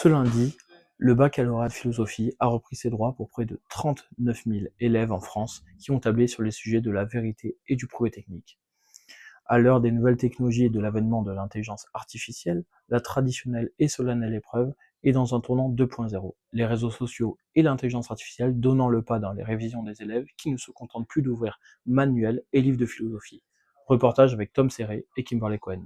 Ce lundi, le baccalauréat de philosophie a repris ses droits pour près de 39 000 élèves en France qui ont tablé sur les sujets de la vérité et du prouvé technique. À l'heure des nouvelles technologies et de l'avènement de l'intelligence artificielle, la traditionnelle et solennelle épreuve est dans un tournant 2.0. Les réseaux sociaux et l'intelligence artificielle donnant le pas dans les révisions des élèves qui ne se contentent plus d'ouvrir manuels et livres de philosophie. Reportage avec Tom Serré et Kimberly Cohen.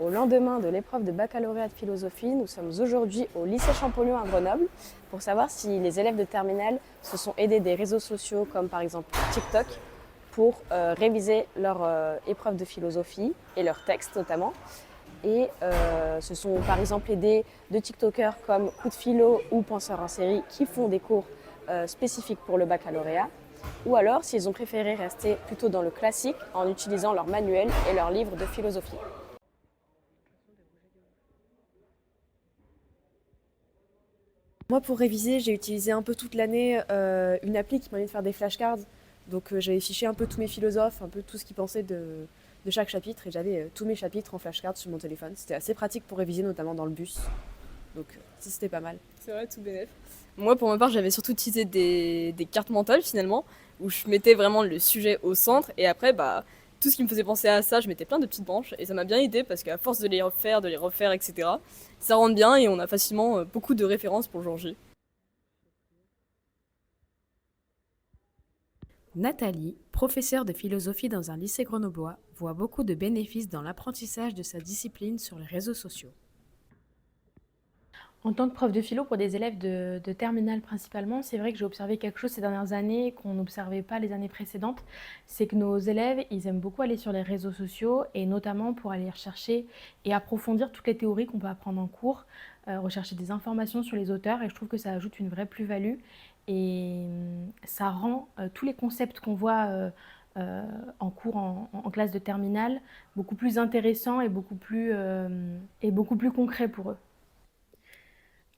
Au lendemain de l'épreuve de baccalauréat de philosophie, nous sommes aujourd'hui au lycée Champollion à Grenoble pour savoir si les élèves de terminale se sont aidés des réseaux sociaux comme par exemple TikTok pour réviser leur épreuve de philosophie et leurs textes notamment. Et se sont par exemple aidés de TikTokers comme Coup de Philo ou Penseurs en série qui font des cours spécifiques pour le baccalauréat. Ou alors s'ils ont préféré rester plutôt dans le classique en utilisant leurs manuels et leurs livres de philosophie. Moi, pour réviser, j'ai utilisé un peu toute l'année une appli qui permet de faire des flashcards. Donc, j'avais fiché un peu tous mes philosophes, un peu tout ce qu'ils pensaient de chaque chapitre. Et j'avais tous mes chapitres en flashcards sur mon téléphone. C'était assez pratique pour réviser, notamment dans le bus. Donc, ça, c'était pas mal. C'est vrai, tout bénef. Moi, pour ma part, j'avais surtout utilisé des cartes mentales finalement, où je mettais vraiment le sujet au centre, et après, tout ce qui me faisait penser à ça, je mettais plein de petites branches, et ça m'a bien aidé parce qu'à force de les refaire, etc., ça rentre bien et on a facilement beaucoup de références pour le jour J. Nathalie, professeure de philosophie dans un lycée grenoblois, voit beaucoup de bénéfices dans l'apprentissage de sa discipline sur les réseaux sociaux. En tant que prof de philo pour des élèves de terminale principalement, c'est vrai que j'ai observé quelque chose ces dernières années qu'on n'observait pas les années précédentes. C'est que nos élèves, ils aiment beaucoup aller sur les réseaux sociaux et notamment pour aller rechercher et approfondir toutes les théories qu'on peut apprendre en cours, rechercher des informations sur les auteurs et je trouve que ça ajoute une vraie plus-value et ça rend tous les concepts qu'on voit en cours en classe de terminale beaucoup plus intéressants et beaucoup plus concrets pour eux.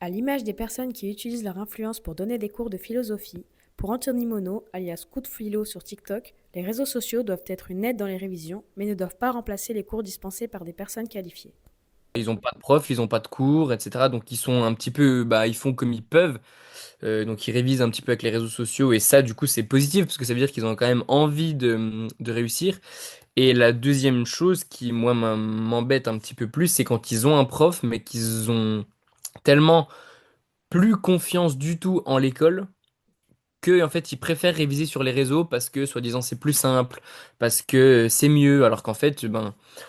À l'image des personnes qui utilisent leur influence pour donner des cours de philosophie, pour Anthony Monod, alias Coup de Philo sur TikTok, les réseaux sociaux doivent être une aide dans les révisions, mais ne doivent pas remplacer les cours dispensés par des personnes qualifiées. Ils n'ont pas de profs, ils n'ont pas de cours, etc. Donc ils sont un petit peu, ils font comme ils peuvent. Donc ils révisent un petit peu avec les réseaux sociaux et ça, du coup, c'est positif parce que ça veut dire qu'ils ont quand même envie de réussir. Et la deuxième chose qui, moi, m'embête un petit peu plus, c'est quand ils ont un prof, mais qu'ils ont tellement plus confiance du tout en l'école que en fait ils préfèrent réviser sur les réseaux parce que soi-disant c'est plus simple, parce que c'est mieux, alors qu'en fait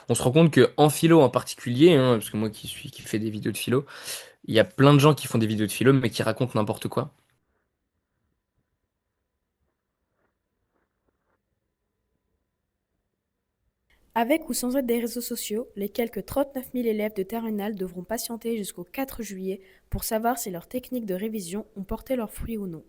on se rend compte que en philo en particulier, hein, parce que moi qui fais des vidéos de philo, il y a plein de gens qui font des vidéos de philo mais qui racontent n'importe quoi. Avec ou sans aide des réseaux sociaux, les quelques 39 000 élèves de terminale devront patienter jusqu'au 4 juillet pour savoir si leurs techniques de révision ont porté leurs fruits ou non.